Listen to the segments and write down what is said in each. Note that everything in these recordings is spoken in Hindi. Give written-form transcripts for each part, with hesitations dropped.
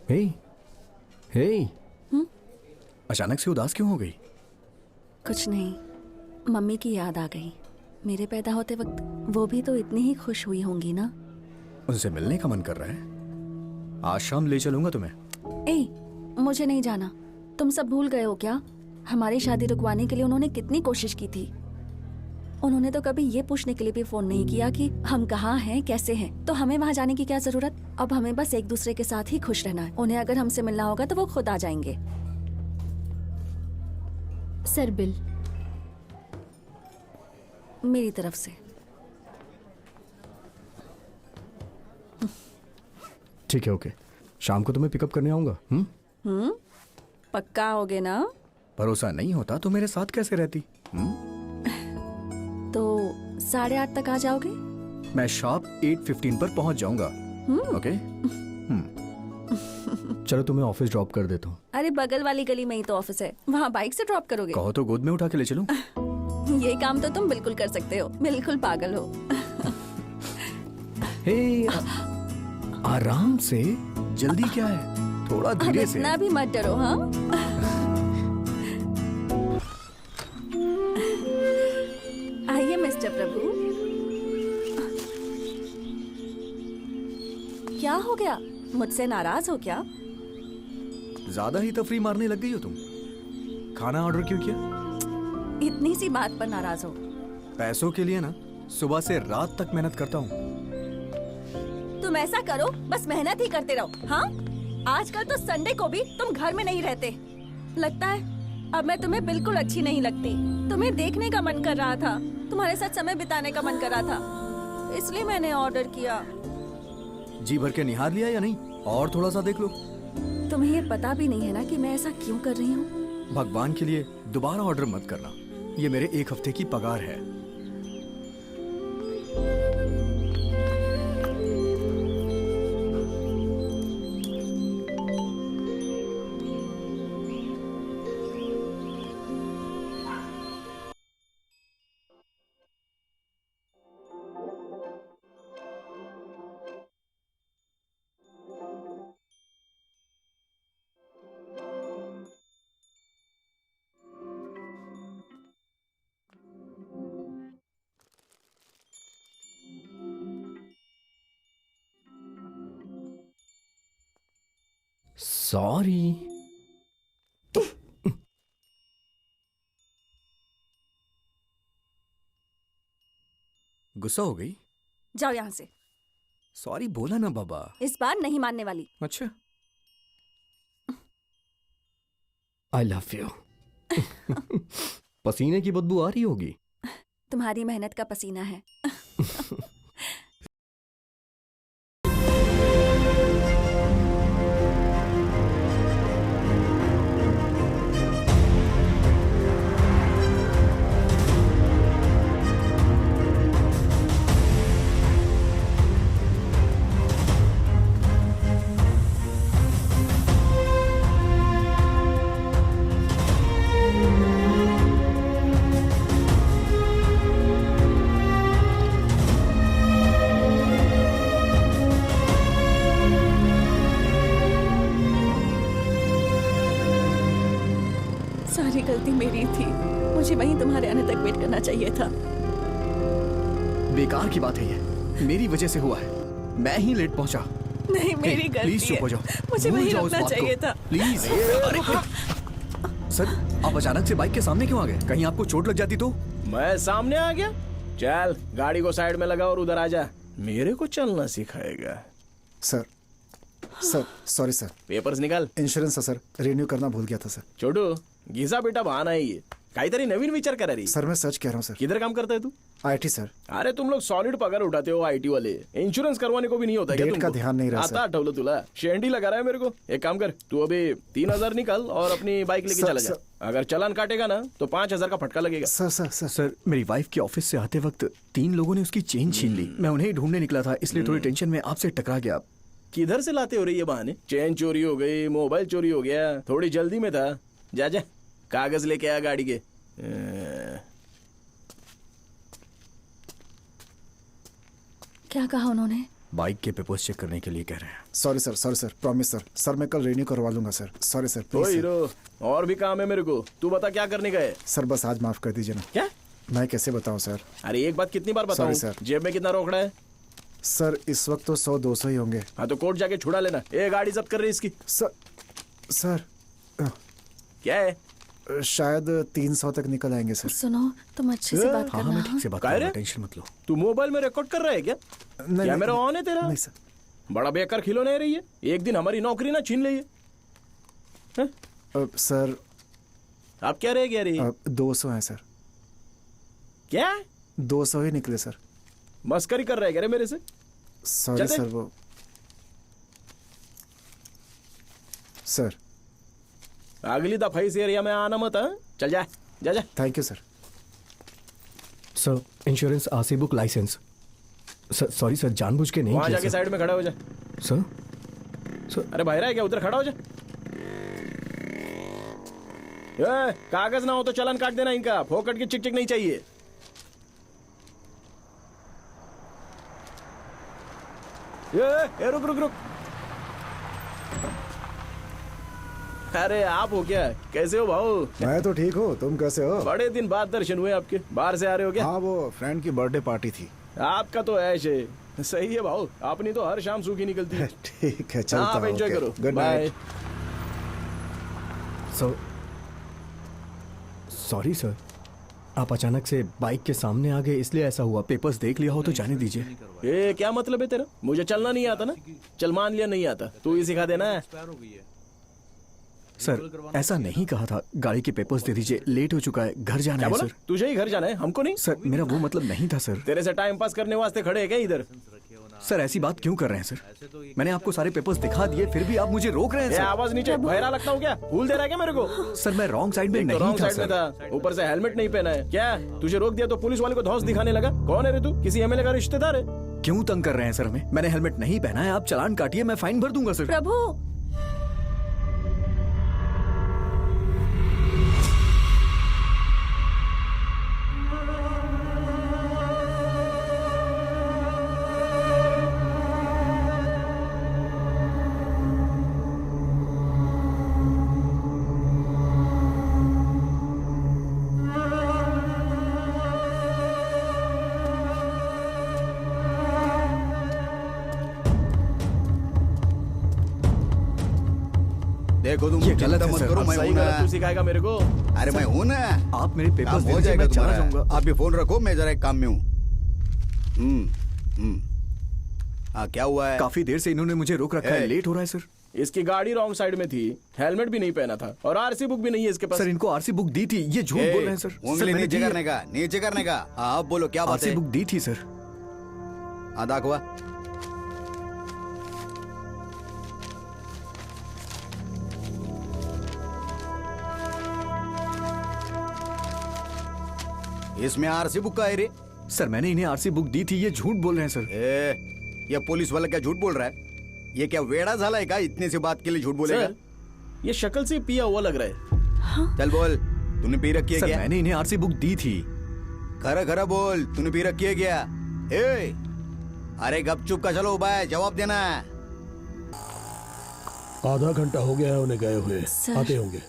हे हे अचानक से उदास क्यों हो गई? कुछ नहीं, मम्मी की याद आ गई। मेरे पैदा होते वक्त वो भी तो इतनी ही खुश हुई होंगी ना। उनसे मिलने का मन कर रहा है। आज शाम ले चलूंगा तुम्हें। ए, मुझे नहीं जाना। तुम सब भूल गए हो क्या? हमारी शादी रुकवाने के लिए उन्होंने कितनी कोशिश की थी। उन्होंने तो कभी ये पूछने के लिए भी फोन नहीं किया कि हम कहाँ हैं, कैसे हैं। तो हमें वहाँ जाने की क्या जरूरत? अब हमें बस एक दूसरे के साथ ही खुश रहना है। उन्हें अगर हमसे मिलना होगा तो वो खुद आ जाएंगे। सर बिल मेरी तरफ से। ठीक है, ओके। शाम को तुम्हें पिकअप करने आऊंगा। पक्का आओगे ना? भरोसा नहीं होता तो मेरे साथ कैसे रहती? तो 8:30 तक आ जाओगे? मैं शॉप 8:15 पर पहुंच जाऊंगा। ओके। चलो तुम्हें ऑफिस ड्रॉप कर देता हूँ। अरे बगल वाली गली में ही तो ऑफिस है, वहाँ बाइक से ड्रॉप करोगे? कहो तो गोद में उठा के ले चलूं। ये काम तो तुम बिल्कुल कर सकते हो। बिल्कुल पागल हो। हे, आराम से, जल्दी क्या है? थोड़ा धीरे से। इतना भी मत डरो। हाँ, आइए मिस्टर प्रभु। क्या हो गया? मुझसे नाराज हो क्या? ज्यादा ही तफरी मारने लग गई हो तुम। खाना ऑर्डर क्यों किया? इतनी सी बात पर नाराज हो? पैसों के लिए ना सुबह से रात तक मेहनत करता हूँ। तुम ऐसा करो, बस मेहनत ही करते रहो। हाँ, आजकल तो संडे को भी तुम घर में नहीं रहते। लगता है अब मैं तुम्हें बिल्कुल अच्छी नहीं लगती। तुम्हें देखने का मन कर रहा था, तुम्हारे साथ समय बिताने का मन कर रहा था, इसलिए मैंने ऑर्डर किया। जी भर के निहार लिया या नहीं? और थोड़ा सा देख लो। तुम्हें ये पता भी नहीं है ना कि मैं ऐसा क्यों कर रही हूँ? भगवान के लिए दोबारा ऑर्डर मत करना। ये मेरे 1 हफ्ते की पगार है। सॉरी। गुस्सा हो गई? जाओ यहाँ से। सॉरी बोला ना बाबा। इस बार नहीं मानने वाली। अच्छा, आई लव यू। पसीने की बदबू आ रही होगी। तुम्हारी मेहनत का पसीना है। सारी गलती मेरी थी। मुझे वहीं तुम्हारे आने तक वेट करना चाहिए था। बेकार की बात है ये। मेरी वजह से हुआ है। मैं ही लेट पहुंचा। नहीं, मेरी गलती प्लीज चुप है। हो जाओ। मुझे भूल वहीं जाओ इस रुकना बात को। चाहिए था। प्लीज। अरे सर, आप अचानक से बाइक के सामने क्यों आ गए? कहीं आपको चोट लग जाती तो? मैं सामने आ गया? चल गाड़ी को साइड में लगा और उधर आ जा। मेरे को चलना सिखाएगा? Sir sorry sir. पेपर्स निकाल। इन्शुरन्स सर रिन्यू करना भूल गया था सर। छोटू घिसा बेटा बहाना है ये। काहीतरी नवीन विचार करा रही। सर मैं सच कह रहा हूँ सर। किधर काम करता है तू? IT sir. अरे तुम लोग सॉलिड पगार उठाते हो आईटी वाले। इंश्योरेंस करवाने को भी नहीं होता क्या डेट तुमको? का ध्यान नहीं रहा आता सर। आठवलं तुला। शेंडी लगा रहा है मेरे को। एक काम कर, तू अभी 3000 निकाल और अपनी बाइक लेके सर, चला जा। अगर चालान काटेगा ना तो 5000 का फटका लगेगा। सर मेरी वाइफ के ऑफिस से आते वक्त 3 लोगों ने उसकी चेन छीन ली। मैं उन्हें ढूंढने निकला था, इसलिए थोड़ी टेंशन में आपसे टकरा गया। किधर से लाते हो रही ये बहाने? चेन चोरी हो गई, मोबाइल चोरी हो गया, थोड़ी जल्दी में था। जा जा कागज लेके आया गाड़ी के। क्या कहा उन्होंने? बाइक के पेपर्स चेक करने के लिए कह रहे हैं। Sorry sir, promise sir. Sir मैं कल रिन्यू करवा लूंगा sir. Sorry sir, oh please sir. Hero, और भी काम है मेरे को। तू बता क्या करने गए? सर बस आज माफ कर दीजिए ना। क्या? मैं कैसे बताऊं सर? अरे एक बात कितनी बार बताऊं? Sorry, sir. जेब में कितना रोकड़ा है? सर इस वक्त तो 100-200 ही होंगे। हाँ तो कोर्ट जाके छुड़ा लेना। ये गाड़ी जब्त कर रही इसकी। सर क्या है? शायद 300 तक निकल आएंगे सर। सुनो, तुम अच्छे से बात हाँ करना। मैं ठीक से बात काय कर रहा रे? हूँ, टेंशन मत लो। तू मोबाइल में रिकॉर्ड कर रहा है क्या? नहीं, कैमरा नहीं, ऑन है तेरा? नहीं सर। बड़ा बेकार खिलौने रही है। एक दिन हमारी नौकरी ना छीन ली है। सर अब क्या रह गया रे? 200 है सर। क्या 200 ही निकले सर। मस्करी कर रहा है क्या रे मेरे से? सॉरी चल दे। सर वो सर। अगली दफा इस एरिया में आना मत। हाँ? चल जा जा जा। Thank you sir. Sir insurance, RC book, license. Sir sorry sir, जानबूझ के नहीं वहां किया जाके सर। साइड में खड़ा हो जा। सर अरे बाहर है क्या? उधर खड़ा हो जा। कागज ना हो तो चालान काट देना इनका। फोकट की चिक चिक नहीं चाहिए। रुक रुक रुक। अरे आप हो क्या? कैसे हो भाऊ? मैं तो ठीक हूँ, तुम कैसे हो? बड़े दिन बाद दर्शन हुए आपके। बाहर से आ रहे हो क्या? हाँ वो फ्रेंड की बर्थडे पार्टी थी। आपका तो ऐश है। सही है भाऊ, अपनी तो हर शाम सूखी निकलती है। ठीक है, हाँ, चलता आप हूँ। एंजॉय ओके, करो। Good bye. Night. Sorry sir, आप अचानक से बाइक के सामने आ गए इसलिए ऐसा हुआ। पेपर्स देख लिया हो तो जाने दीजिए। ये क्या मतलब है तेरा? मुझे चलना नहीं आता ना? चल मान लिया नहीं आता, तू ही सिखा देना। सर ऐसा नहीं कहा था। गाड़ी के पेपर्स दे दीजिए, लेट हो चुका है, घर जाना क्या है बोला? सर। तुझे ही घर जाना है, हमको नहीं? सर मेरा वो मतलब नहीं था सर। तेरे से टाइम पास करने वास्ते खड़े हैं क्या इधर? सर ऐसी बात क्यों कर रहे हैं सर? मैंने आपको सारे पेपर्स दिखा दिए, फिर भी आप मुझे रोक रहे हैं ये सर। आवाज नीचे बहरा लगता हूँ क्या? भूल दे रहा है क्या मेरे को? सर मैं रॉन्ग साइड में एक तो नहीं रॉन्ग था साइड में सर। था, ऊपर से हेलमेट नहीं पहना है। क्या तुझे रोक दिया तो पुलिस वाले को धौंस दिखाने लगा? कौन है रे तू? किसी एमएलए का रिश्तेदार है? क्यों तंग कर रहे हैं सर हमें? मैंने हेलमेट नहीं पहना है, आप चालान काटिए, मैं फाइन भर दूंगा सर। प्रभु, देखो तुम ये गलत चिंता है मत सर। करो, अब मैं सही हूं गलत तू ना। सिखाएगा मेरे को? अरे मैं हूं ना। आप मेरे पेपर्स काम दे हो दीजिए, जाएगा मैं चला तुम्हारा। जाऊंगा। आप ये फोन रखो, मैं जरा एक काम में हूँ। हाँ क्या हुआ है? काफी देर से इन्होंने मुझे रोक रखा है, ए। लेट हो रहा है सर। इसकी गाड़ी रॉन्ग साइड में थी, हेलमेट भी नहीं पहना था और आरसी बुक भी नहीं है इसके पास। सर इनको आरसी बुक दी थी, ये झूठ बोल रहे हैं सर। सर उंगली मैंने नीचे दी है। करने का, नीचे करने का। हाँ अब बोलो क्या बात आरसी है? बुक दी थी सर। हाँ दाखवा। इसमें आरसी बुक का है रे? सर मैंने इन्हें आरसी बुक दी थी, ये झूठ बोल रहे हैं सर। ये पुलिस वाला क्या झूठ बोल रहा है? ये क्या वेड़ा झाला है का? इतने से बात के लिए झूठ बोलेगा? सर, ये शक्ल से पिया हुआ लग रहा है। चल बोल, तूने पी रखी है सर क्या? मैंने इन्हें आरसी बुक दी थी। खरा खरा बोल, तूने पी रखी है क्या? ए, अरे गपचुप का चलो उबा है, जवाब देना। आधा घंटा हो गया है उन्हें गए हुए, सर। आते होंगे।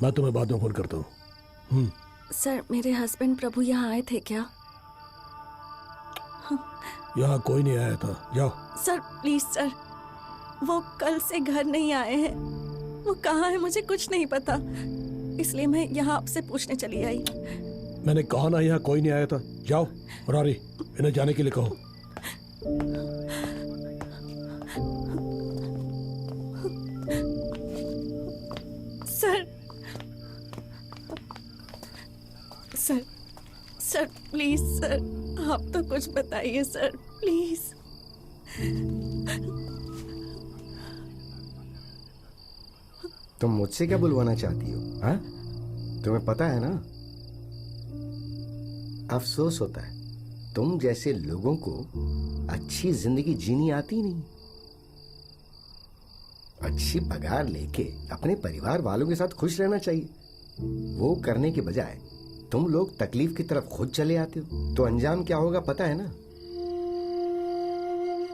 मैं तुम्हें बाद में फोन करता हूँ। सर मेरे हस्बैंड प्रभु यहाँ आए थे क्या? यहाँ कोई नहीं आया था, जाओ। सर प्लीज सर, वो कल से घर नहीं आए हैं। वो कहाँ है मुझे कुछ नहीं पता, इसलिए मैं यहाँ आपसे पूछने चली आई। मैंने कहा ना यहाँ कोई नहीं आया था, जाओ। रारी, इन्हें जाने के लिए कहो। Sir sir sir please sir, आप तो कुछ बताइए सर प्लीज। तुम मुझसे क्या बुलवाना चाहती हो? हाँ, तुम्हें पता है ना, अफसोस होता है तुम जैसे लोगों को अच्छी जिंदगी जीनी आती नहीं। अच्छी पगार लेके अपने परिवार वालों के साथ खुश रहना चाहिए। वो करने के बजाय तुम लोग तकलीफ की तरफ खुद चले आते हो, तो अंजाम क्या होगा पता है ना?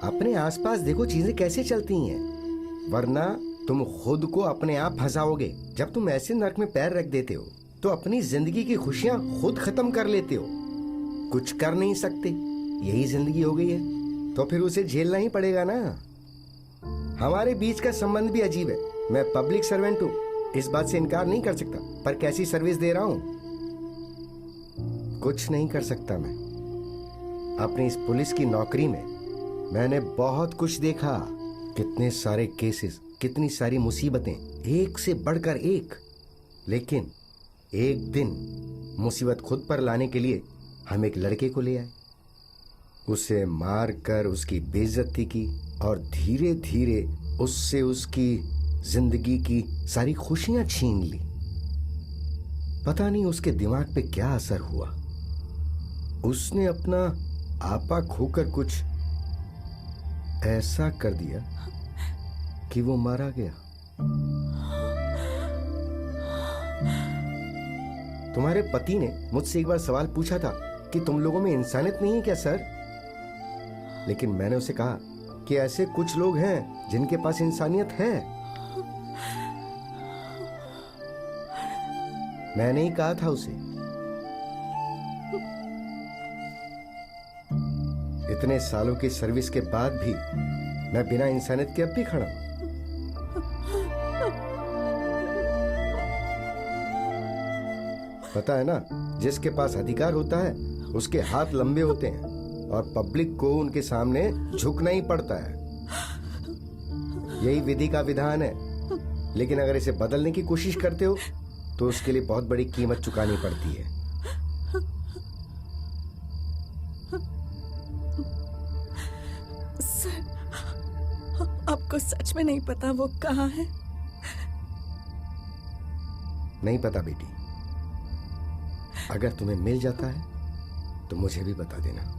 अपने आसपास देखो चीजें कैसे चलती हैं, वरना तुम खुद को अपने आप फंसाओगे। जब तुम ऐसे नर्क में पैर रख देते हो तो अपनी जिंदगी की खुशियां खुद खत्म कर लेते हो। कुछ कर नहीं सकते, यही जिंदगी हो गई है, तो फिर उसे झेलना ही पड़ेगा ना। हमारे बीच का संबंध भी अजीब है। मैं पब्लिक सर्वेंट हूं, इस बात से इनकार नहीं कर सकता, पर कैसी सर्विस दे रहा हूं कुछ नहीं कर सकता मैं। अपनी इस पुलिस की नौकरी में मैंने बहुत कुछ देखा, कितने सारे केसेस, कितनी सारी मुसीबतें, एक से बढ़कर एक। लेकिन एक दिन मुसीबत खुद पर लाने के लिए हम एक लड़के को ले आए, उसे मार कर उसकी बेइज्जती की और धीरे धीरे उससे उसकी जिंदगी की सारी खुशियां छीन ली। पता नहीं उसके दिमाग पे क्या असर हुआ, उसने अपना आपा खोकर कुछ ऐसा कर दिया कि वो मारा गया। तुम्हारे पति ने मुझसे एक बार सवाल पूछा था कि तुम लोगों में इंसानियत नहीं है क्या सर? लेकिन मैंने उसे कहा कि ऐसे कुछ लोग हैं जिनके पास इंसानियत है। मैंने ही कहा था उसे। इतने सालों की सर्विस के बाद भी मैं बिना इंसानियत के अब भी खड़ा हूं। पता है ना, जिसके पास अधिकार होता है उसके हाथ लंबे होते हैं और पब्लिक को उनके सामने झुकना ही पड़ता है। यही विधि का विधान है। लेकिन अगर इसे बदलने की कोशिश करते हो तो उसके लिए बहुत बड़ी कीमत चुकानी पड़ती है। सर, आपको सच में नहीं पता वो कहाँ है? नहीं पता बेटी, अगर तुम्हें मिल जाता है तो मुझे भी बता देना।